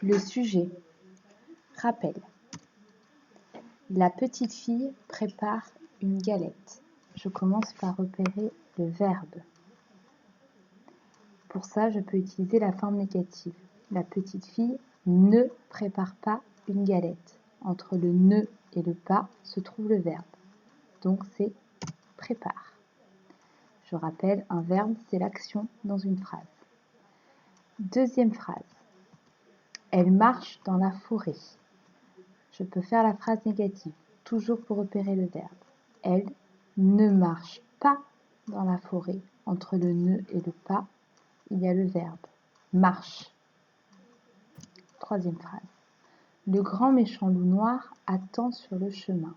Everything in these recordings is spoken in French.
Le sujet. Rappel. La petite fille prépare une galette. Je commence par repérer le verbe. Pour ça, je peux utiliser la forme négative. La petite fille ne prépare pas une galette. Entre le ne et le pas se trouve le verbe. Donc c'est prépare. Je rappelle, un verbe, c'est l'action dans une phrase. Deuxième phrase. Elle marche dans la forêt. Je peux faire la phrase négative, toujours pour repérer le verbe. Elle ne marche pas dans la forêt. Entre le ne et le pas, il y a le verbe marche. Troisième phrase. Le grand méchant loup noir attend sur le chemin.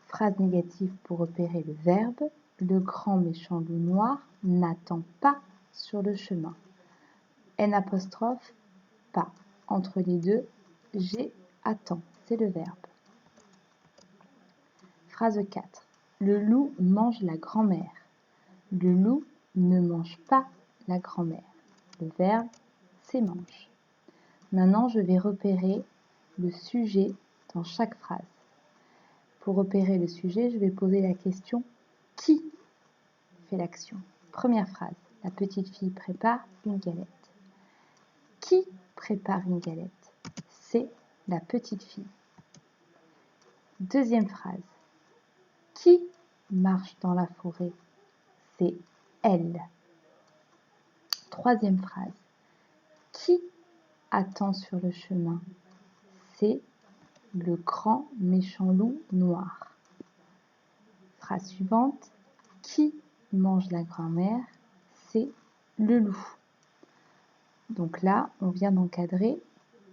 Phrase négative pour repérer le verbe. Le grand méchant loup noir n'attend pas sur le chemin. N apostrophe pas. Entre les deux, j'ai attend. C'est le verbe. Phrase 4. Le loup mange la grand-mère. Le loup ne mange pas la grand-mère. Le verbe, c'est mange. Maintenant, je vais repérer le sujet dans chaque phrase. Pour repérer le sujet, je vais poser la question « Qui fait l'action ?» Première phrase. La petite fille prépare une galette. Qui prépare une galette? C'est la petite fille. Deuxième phrase. Qui marche dans la forêt? C'est elle. Troisième phrase. Qui attend sur le chemin? C'est le grand méchant loup noir. Phrase suivante. Qui mange la grand-mère? C'est le loup. Donc là, on vient d'encadrer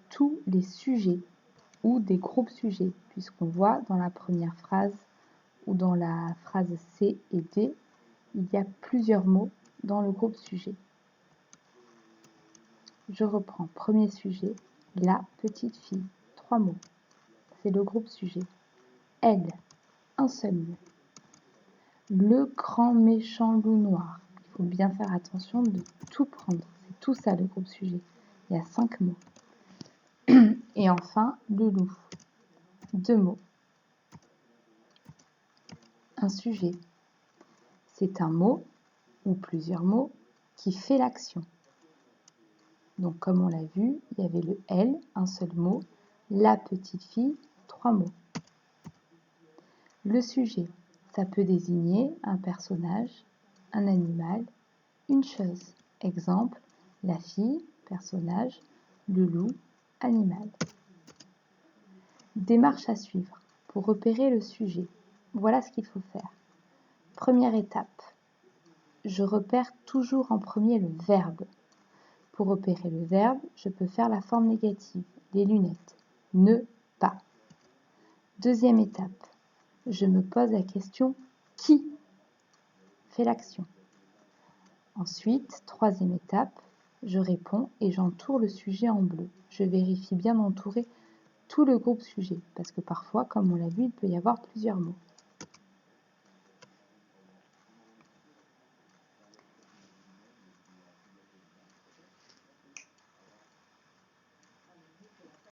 tous les sujets ou des groupes sujets, puisqu'on voit dans la première phrase ou dans la phrase C et D, il y a plusieurs mots dans le groupe sujet. Je reprends. Premier sujet, la petite fille. 3 mots. C'est le groupe sujet. Elle, un seul mot. Le grand méchant loup noir. Il faut bien faire attention de tout prendre. C'est tout ça le groupe sujet. Il y a 5 mots. Et enfin, le loup. 2 mots. Un sujet. C'est un mot ou plusieurs mots qui fait l'action. Donc comme on l'a vu, il y avait le elle, un seul mot, la petite fille, 3 mots. Le sujet, ça peut désigner un personnage, un animal, une chose. Exemple, la fille, personnage, le loup, animal. Démarche à suivre. Pour repérer le sujet, voilà ce qu'il faut faire. Première étape, je repère toujours en premier le verbe. Pour repérer le verbe, je peux faire la forme négative, les lunettes, ne pas. Deuxième étape, je me pose la question qui fait l'action. Ensuite, troisième étape, je réponds et j'entoure le sujet en bleu. Je vérifie bien d'entourer tout le groupe sujet, parce que parfois, comme on l'a vu, il peut y avoir plusieurs mots.